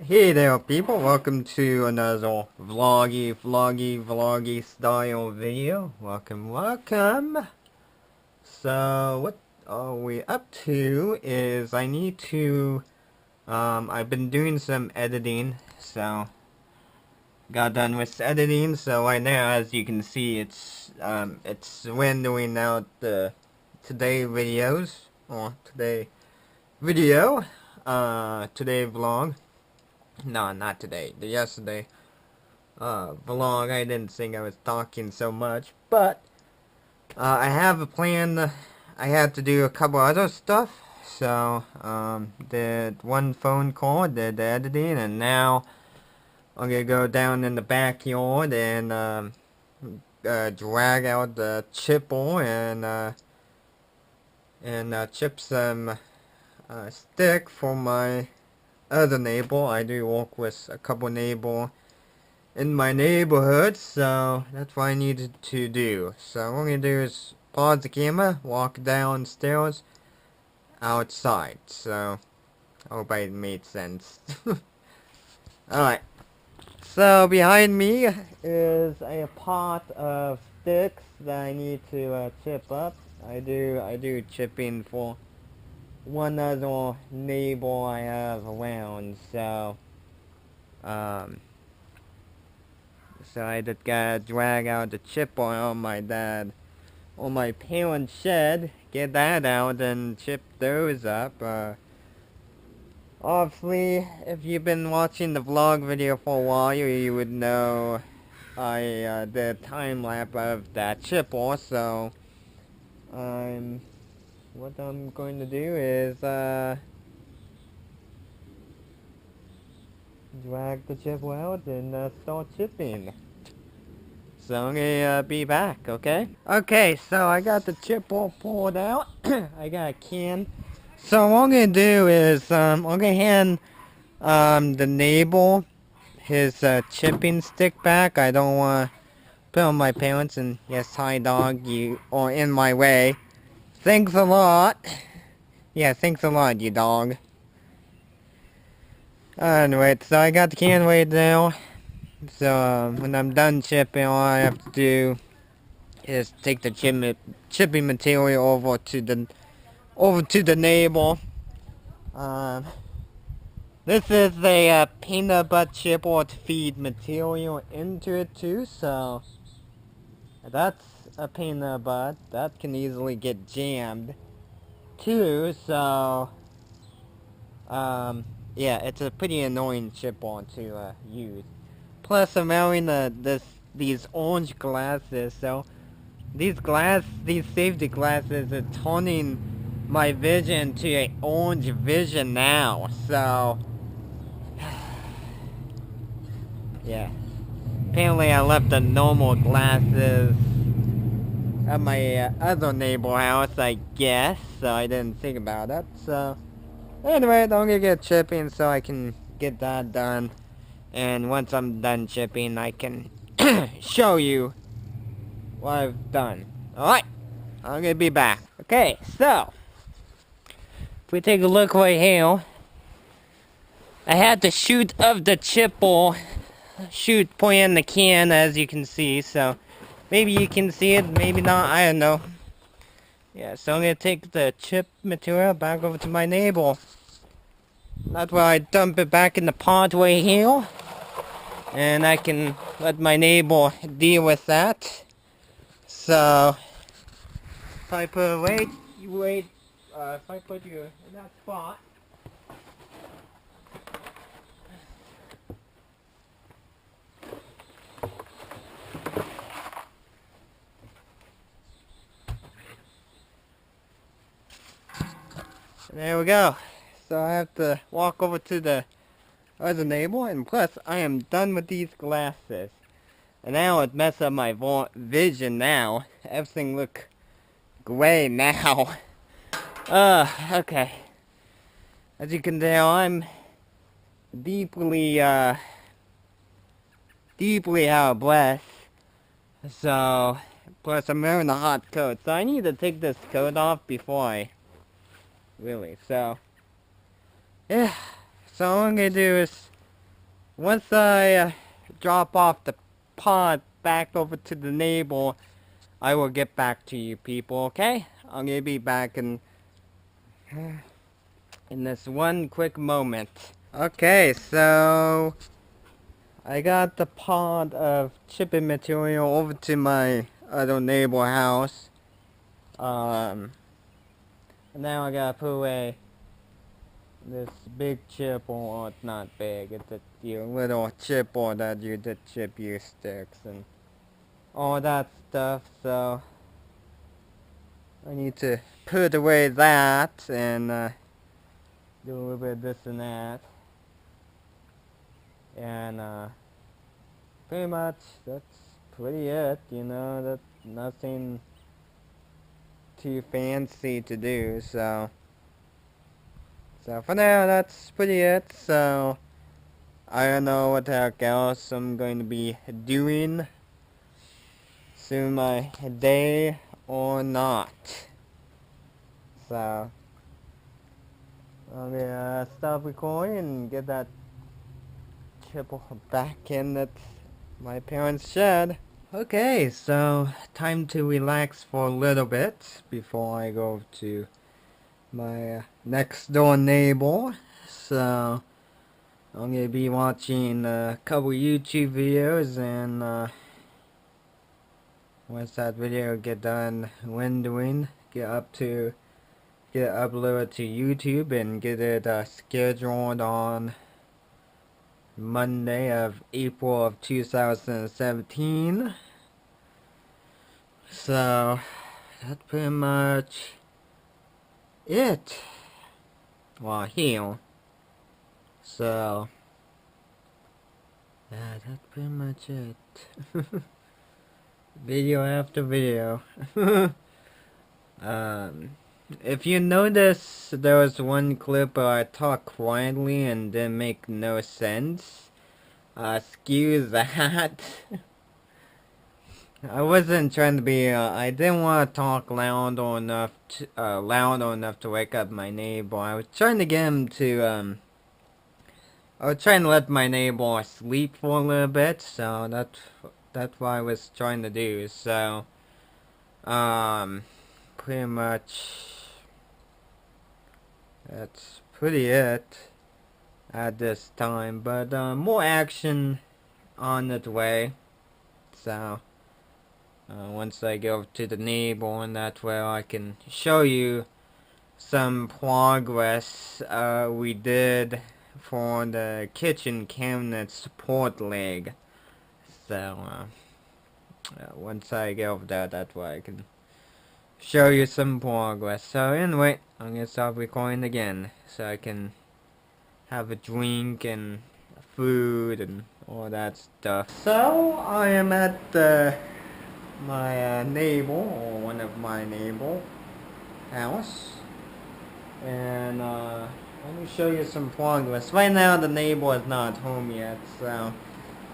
Hey there people, welcome to another vloggy style video. Welcome. So what are we up to is I need to, I've been doing some editing, so got done with editing, so right now as you can see it's windowing out the today videos, or today video, today vlog. No, not today. The yesterday vlog. I didn't think I was talking so much, but I have a plan. I had to do a couple other stuff. So did one phone call, did the editing, and now I'm gonna go down in the backyard and drag out the chipper and chip some stick for my other neighbor. I do work with a couple neighbor in my neighborhood, so that's what I needed to do. So what I'm gonna do is pause the camera, walk downstairs outside. So I hope I made sense. Alright. So behind me is a pot of sticks that I need to chip up. I do chipping for one other neighbor I have around, so so I just gotta drag out the chipper on my parents' shed, get that out and chip those up. Obviously, if you've been watching the vlog video for a while, you would know I did a time lapse of that chipper, so what I'm going to do is drag the chipper out and start chipping. So I'm gonna be back, okay? Okay, so I got the chipper pulled out. I got a can. So what I'm gonna do is I'm gonna hand the neighbor his chipping stick back. I don't wanna put on my parents, and yes, hi dog, you are in my way. Thanks a lot. Yeah, thanks a lot, you dog. Anyway, so I got the can right now. So when I'm done chipping, all I have to do is take the chipping material over to the neighbor. This is a peanut butter chipper to feed material into it too. So that's a peanut butter that can easily get jammed too. So yeah, it's a pretty annoying chipper to use. Plus, I'm wearing these orange glasses, so these safety glasses are turning my vision to an orange vision now. So, yeah. Apparently, I left the normal glasses at my other neighbor house, I guess. So I didn't think about it. So, anyway, I'm gonna get chipping so I can get that done. And once I'm done chipping, I can show you what I've done. Alright, I'm gonna be back. Okay, so if we take a look right here, I had the shoot of the chipper point in the can, as you can see. So maybe you can see it, maybe not, I don't know. Yeah, so I'm gonna take the chip material back over to my neighbor. That's where I dump it back in the pot right here. And I can let my neighbor deal with that. So, if I put if I put you in that spot, there we go. So I have to walk over to the other neighbor, and plus I am done with these glasses. And now it messed up my vision now. Everything look gray now. Okay. As you can tell, I'm deeply out of breath. So, plus I'm wearing a hot coat. So I need to take this coat off before I really, so yeah. So all I'm gonna do is once I drop off the pod back over to the neighbor, I will get back to you people, okay? I'm gonna be back in this one quick moment. Okay, so I got the pod of chipping material over to my other neighbor house. And now I gotta put away this big chip, or it's not big, it's a little chipper that you just chip your sticks and all that stuff, so I need to put away that and do a little bit of this and that. And pretty much that's pretty it, you know, that's nothing too fancy to do, so for now that's pretty it. So I don't know what the heck else I'm going to be doing through my day or not. So I'm gonna stop recording and get that chipper back in that my parents shed. Okay, so time to relax for a little bit before I go to my next door neighbor. So I'm gonna be watching a couple YouTube videos, and once that video get done rendering, get uploaded to YouTube and get it scheduled on Monday of April of 2017. So that's pretty much it. Well, here. So yeah, that's pretty much it. Video after video. If you notice, there was one clip where I talked quietly and didn't make no sense. Excuse that. I wasn't trying to be, I didn't want to talk loud enough to wake up my neighbor. I was trying to get him to, I was trying to let my neighbor sleep for a little bit, so that's what I was trying to do. So, pretty much that's pretty it at this time, but more action on its way. So once I go to the neighbor, and that's where I can show you some progress we did for the kitchen cabinet support leg. So once I get over there, that's where I can show you some progress. So anyway, I'm gonna stop recording again so I can have a drink and food and all that stuff. So I am at my neighbor, or one of my neighbor house, and let me show you some progress. Right now the neighbor is not home yet, so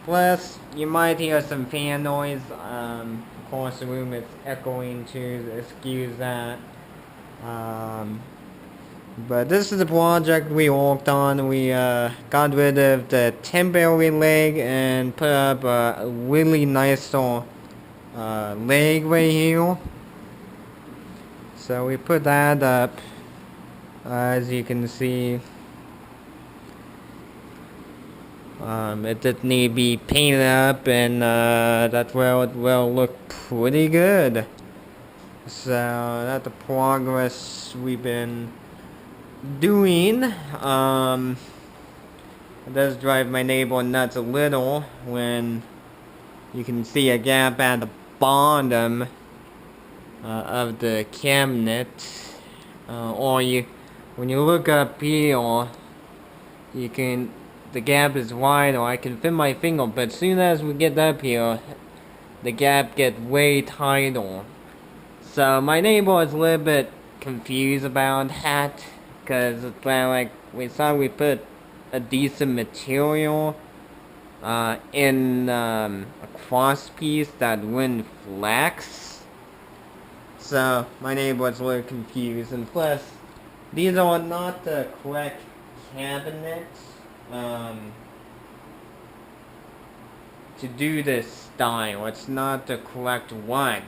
plus you might hear some fan noise. Of course the room is echoing too, excuse that. But this is the project we worked on. We got rid of the temporary leg and put up a really nice leg right here. So we put that up, as you can see. It did need to be painted up, and that will look pretty good. So that's the progress we've been doing. It does drive my neighbor nuts a little when you can see a gap at the bottom of the cabinet, or when you look up here, the gap is wide, or I can fit my finger, but as soon as we get up here, the gap gets way tighter. So my neighbor is a little bit confused about that, because it's like we thought we put a decent material in a cross piece that wouldn't flex. So my neighbor was a little confused, and plus these are not the correct cabinets. to do this style. It's not the correct one.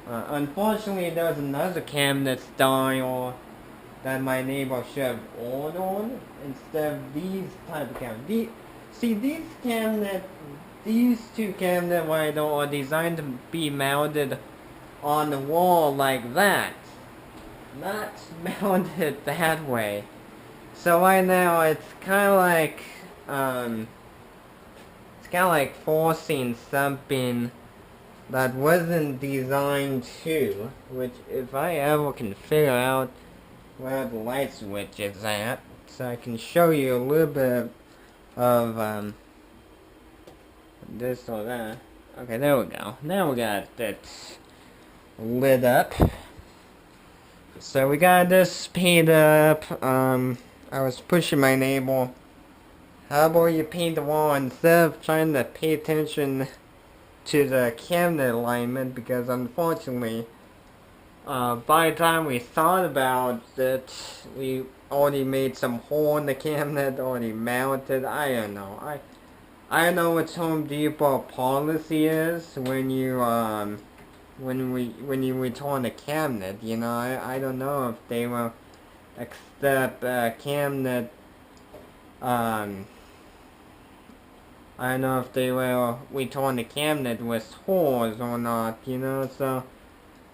Unfortunately, there's another cabinet style that my neighbor should have ordered instead of these type of cabinets. See, these two cabinets right now are designed to be mounted on the wall like that, not mounted that way. So right now it's kind of like forcing something that wasn't designed to, which if I ever can figure out where the light switch is at, so I can show you a little bit of this or that. Okay, there we go. Now we got it lit up. So we got this speed up. I was pushing my neighbor. How about you paint the wall instead of trying to pay attention to the cabinet alignment, because unfortunately, by the time we thought about it, we already made some hole in the cabinet, already mounted. I don't know. I don't know what Home Depot policy is when you when you return a cabinet. You know, I don't know if they will accept a cabinet. I don't know if they will return the cabinet with holes or not, you know, so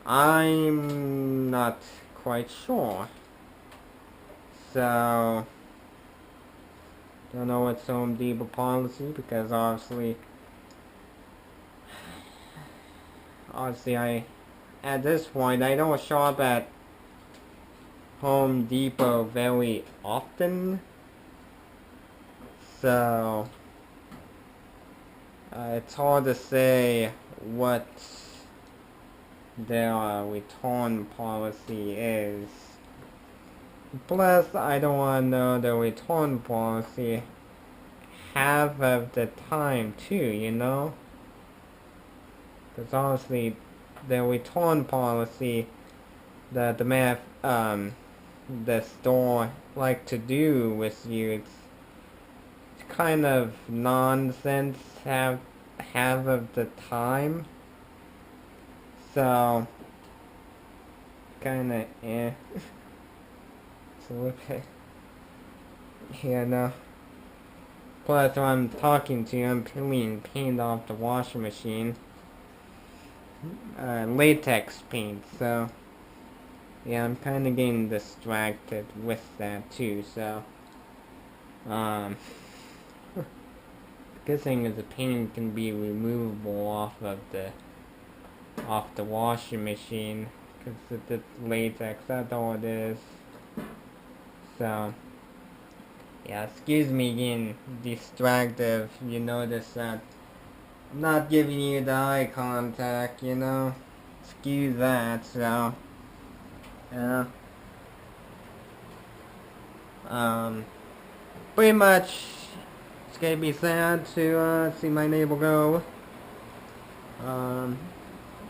I'm not quite sure. So, don't know what's Home Depot policy, because obviously at this point, I don't shop at Home Depot very often, so it's hard to say what their return policy is. Plus, I don't want to know the return policy half of the time too, you know? Because honestly, the return policy that the store like to do with you, it's kind of nonsense half of the time. So kinda so okay. Yeah, no. Plus when I'm talking to you, I'm peeling paint off the washing machine. Latex paint, so yeah, I'm kinda getting distracted with that too, so good thing is the paint can be removable off the washing machine, because it's latex, that's all it is. So yeah, excuse me getting distracted. You notice that I'm not giving you the eye contact, you know, excuse that. So yeah, pretty much it's gonna be sad to see my neighbor go.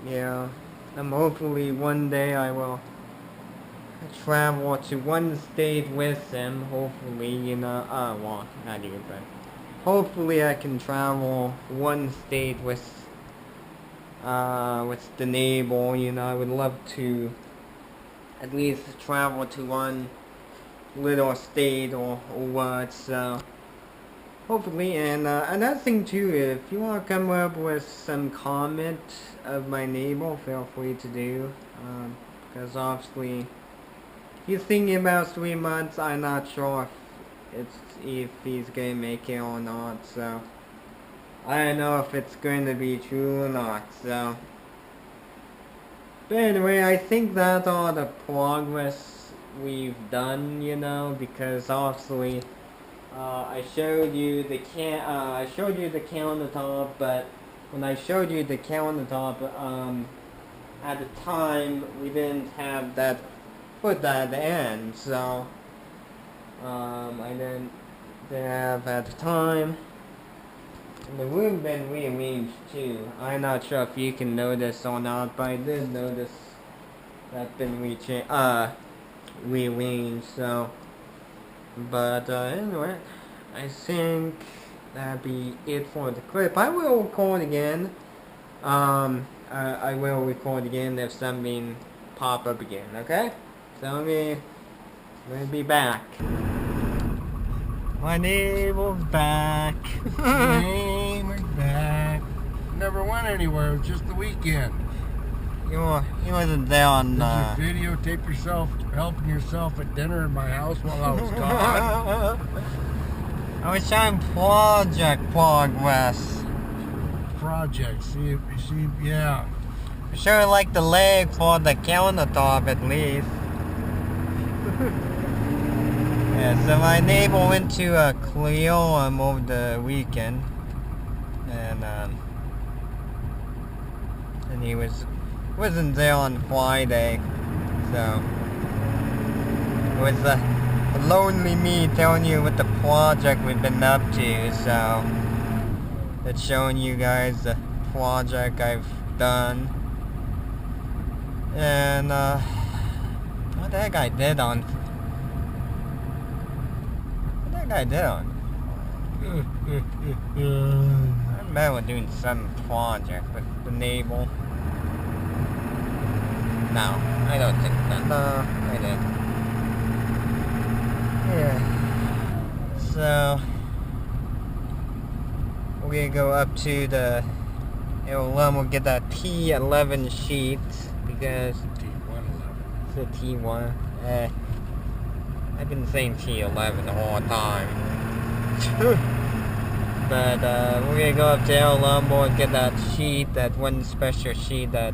Yeah, hopefully one day I will travel to one state with him. Hopefully, you know, well, not you, but hopefully I can travel one state with the neighbor. You know, I would love to at least travel to one little state or what. So hopefully, and another thing too, if you want to come up with some comment of my neighbor, feel free to do, because obviously he's thinking about 3 months. I'm not sure if he's gonna make it or not, so I don't know if it's going to be true or not. So, but anyway, I think that's all the progress we've done, you know, because obviously I showed you the countertop, but when I showed you the countertop, at the time we didn't have that put that at the end, so I didn't have at the time. And the room been rearranged too. I'm not sure if you can notice or not, but I did notice that's been rearranged. So, but anyway, I think that'll be it for the clip. I will record again. I will record again if something pop up again, okay? So let me be back. My neighbor's back. Neighbor's back. Never went anywhere, it was just the weekend. You wasn't there on, Did you videotape yourself helping yourself at dinner in my house while I was gone? I was showing project progress. Project, see, yeah. Sure, like the leg for the countertop at least. Yeah, so my neighbor went to Cleo over the weekend, and he wasn't there on Friday, so it was a lonely me telling you what the project we've been up to. So it's showing you guys the project I've done, and what the heck I did on. I did on. I remember doing some project with the neighbor. No, I don't think that. No, I didn't. Yeah. So we're gonna go up to the L1. We'll get that T11 sheet because T111. it's a T1. I've been saying T11 the whole time. But we're gonna go up to El Lumbo and get that sheet, that one special sheet that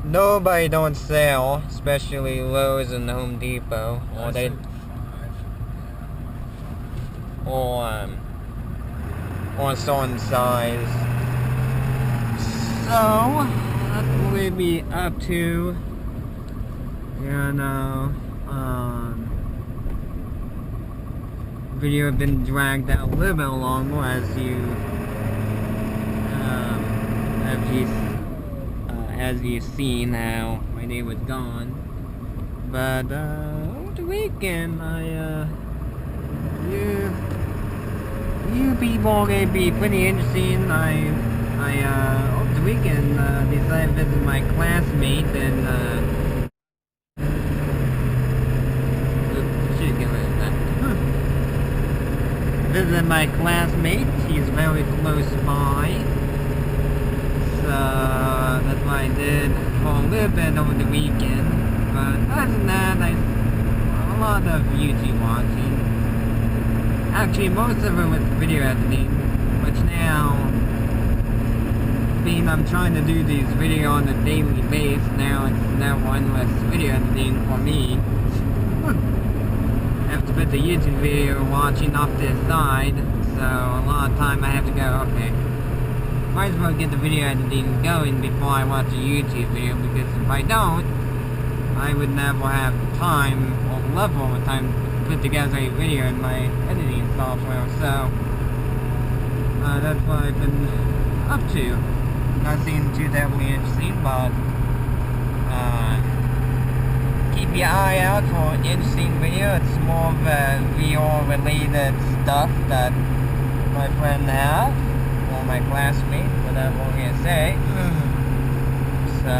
nobody don't sell, especially Lowe's and Home Depot, or certain size. So that's what we'll be up to. Video have been dragged out a little bit longer as you've seen how my day was gone. But over the weekend, you people are gonna be pretty interesting. Over the weekend decided to visit my classmate and visit my classmate. She's very close by, so that's what I did for a little bit over the weekend. But other than that, a lot of YouTube watching. Actually, most of it was video editing, which now, being I'm trying to do these videos on a daily basis, now it's now one less video editing for me. I have to put the YouTube video watching off to the side, so a lot of time I have to go, okay, might as well get the video editing going before I watch a YouTube video, because if I don't, I would never have time or level of time to put together a video in my editing software. So that's what I've been up to. Nothing too terribly interesting, but keep your eye out for an interesting video. It's more of VR related stuff that my friend have, or my classmate, whatever we're gonna say. So,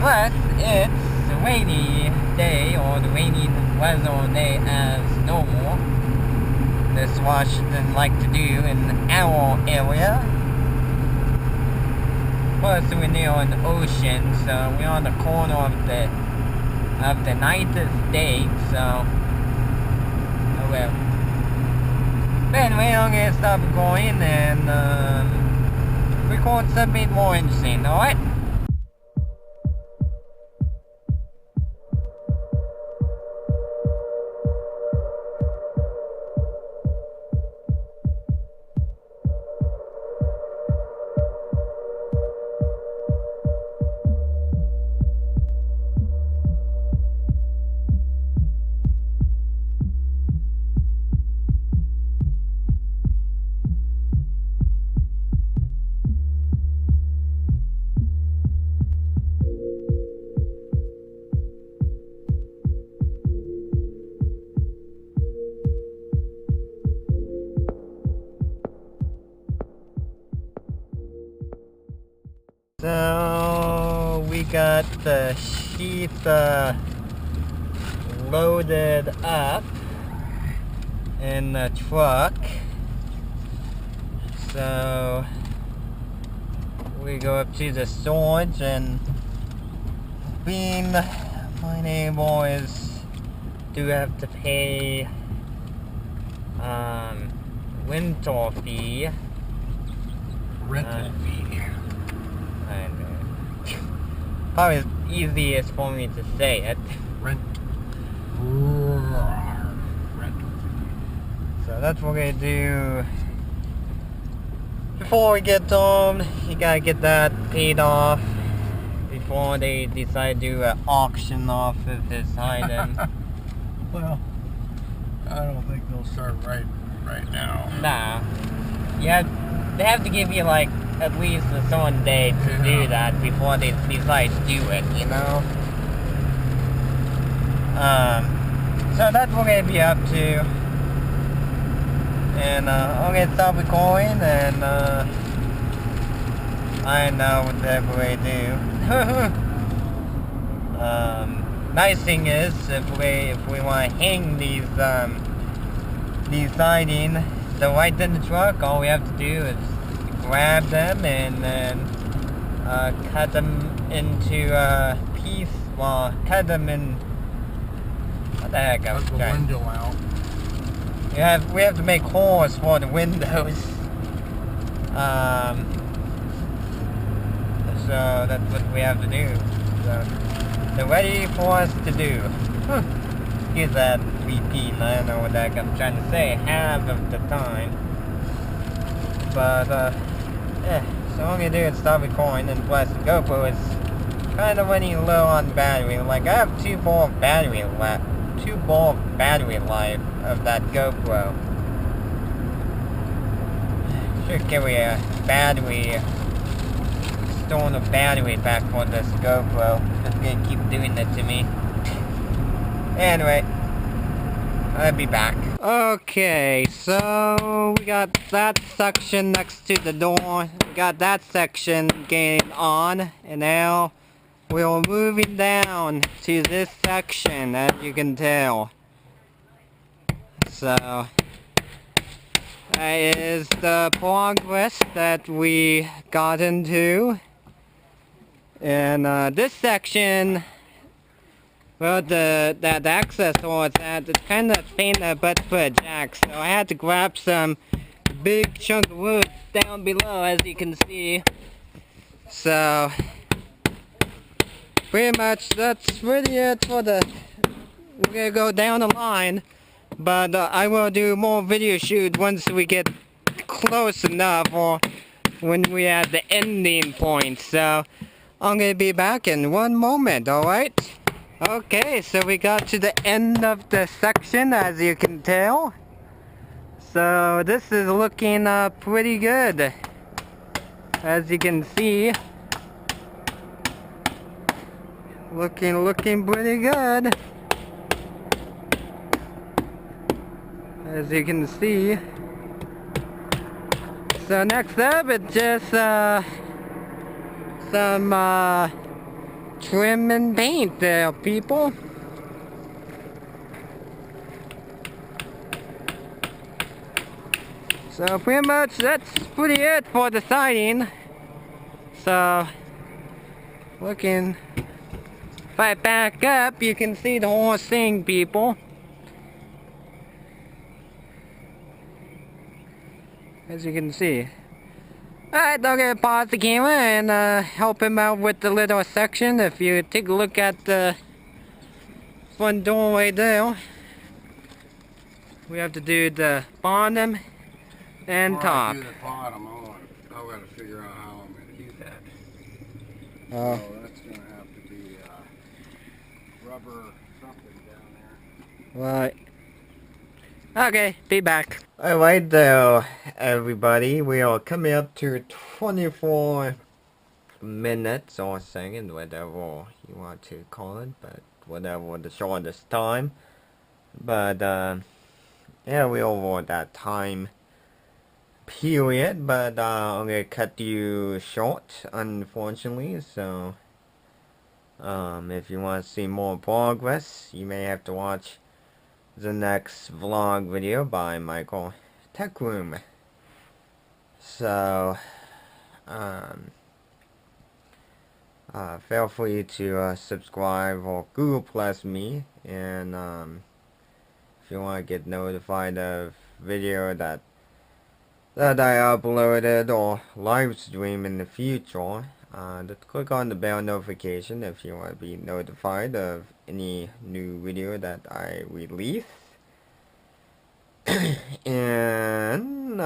plus it's a rainy day, or the rainy weather day as normal. That's what Washington like to do in our area. Plus we're near an ocean, so we're on the corner of the United States, so well. But anyway, I'm gonna stop going and record something more interesting, alright? So we got the sheet loaded up in the truck. So we go up to the storage, and being my neighbors do have to pay rental fee. Rental fee. I know. Probably easiest for me to say it. Rental fee. So that's what we're gonna do. Before we get home, you gotta get that paid off before they decide to auction off of this item. Well, I don't think they'll start right now. Nah. They have to give you like at least a certain day to do that before they decide to do it, you know? So that's what we're gonna be up to. And I'm gonna stop recording, and I know whatever I do. Nice thing is, if we want to hang these siding so right in the truck, all we have to do is grab them and then cut them into cut them in. What the heck? Cut the window out. We have to make holes for the windows. So that's what we have to do. So they're ready for us to do. Here's that repeat. I don't know what the heck I'm trying to say half of the time. But yeah. So all I'm gonna do is stop recording, and plus the GoPro is kind of running low on battery. Like I have 2 ball battery life of that GoPro. Should carry a battery, storing a battery back for this GoPro. It's gonna keep doing that to me. Anyway, I'll be back. Okay, so we got that section next to the door. We got that section getting on, and now we're moving down to this section, as you can tell. So that is the progress that we got into. And this section, well, the access door is at, it's kind of pain in the butt for a jack, so I had to grab some big chunk of wood down below, as you can see. So pretty much that's really it for we're gonna go down the line, but I will do more video shoot once we get close enough, or when we're at the ending point. So I'm gonna be back in one moment, alright? Okay, so we got to the end of the section, as you can tell. So this is looking pretty good, as you can see. Looking pretty good, as you can see. So next up, it's just some trim and paint there, people. So pretty much that's pretty it for the siding. So looking, if I back up, you can see the whole thing, people. As you can see. Alright, I'm gonna pause the camera and help him out with the little section. If you take a look at the front door right there, we have to do the bottom and top. Before I do the bottom, I've got to figure out how I'm going to do that. Oh. So that's going to have to be rubber something down there. Right. Okay, be back. Alright though, everybody, we are coming up to 24 minutes or seconds, whatever you want to call it, but whatever the shortest time. But yeah, we over that time. period, but I'm gonna cut you short, unfortunately. So if you want to see more progress, you may have to watch the next vlog video by Michaeltechroom. So feel free to subscribe or Google Plus me, and if you want to get notified of video that I uploaded or live stream in the future, just click on the bell notification if you want to be notified of any new video that I release. And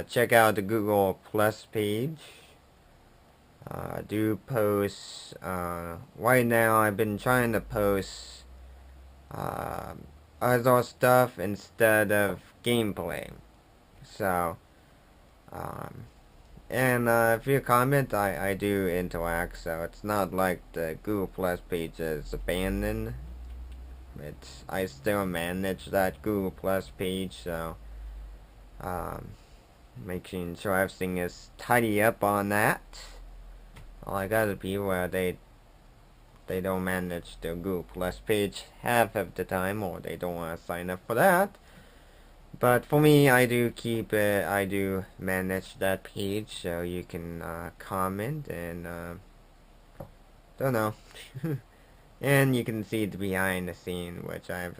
check out the Google Plus page. Do post, right now I've been trying to post other stuff instead of gameplay. So, and if you comment, I do interact, so it's not like the Google Plus page is abandoned. I still manage that Google Plus page, so making sure everything is tidy up on that. Like other people, they don't manage the Google Plus page half of the time, or they don't want to sign up for that. But for me, I do keep it. I do manage that page, so you can comment and don't know. And you can see the behind the scene, which I've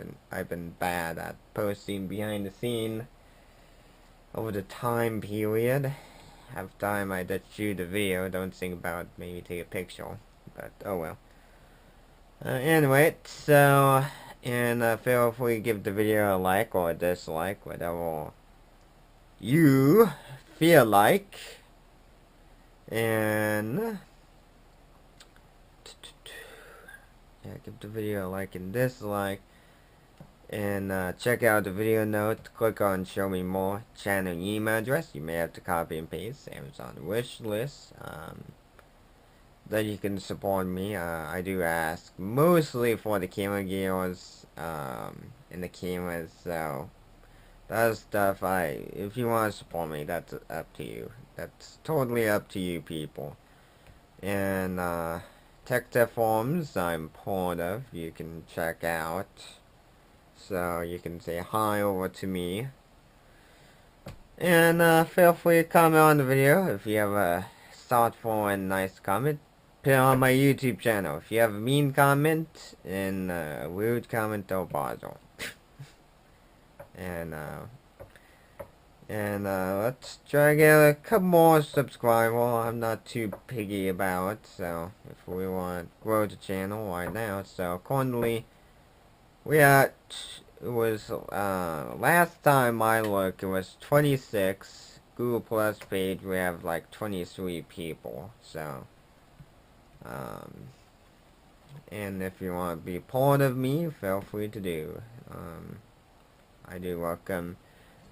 been bad at posting behind the scene over the time period. Half time I just shoot a video, don't think about maybe take a picture, but oh well. Anyway, so, and feel free to give the video a like or a dislike, whatever you feel like. And yeah, give the video a like and dislike. And check out the video notes. Click on show me more channel email address. You may have to copy and paste Amazon wish list. That you can support me. I do ask mostly for the camera gears and the cameras. So that stuff, if you want to support me, that's up to you. That's totally up to you people. And tech tip forums I'm part of. You can check out. So you can say hi over to me. And feel free to comment on the video if you have a thoughtful and nice comment. Put it on my YouTube channel. If you have a mean comment and a rude comment, don't bother. and let's try to get a couple more subscribers. I'm not too picky about it, so if we want to grow the channel right now. So currently it was last time I looked, it was 26. Google Plus page we have like 23 people. So and if you want to be part of me, feel free to do. I do welcome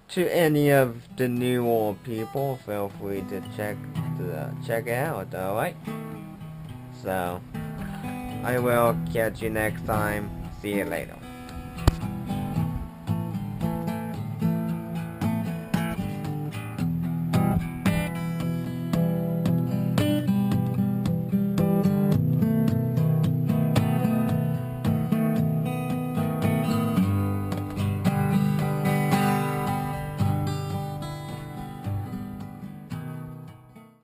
to any of the newer people. Feel free to check out. Alright, so I will catch you next time. See you later.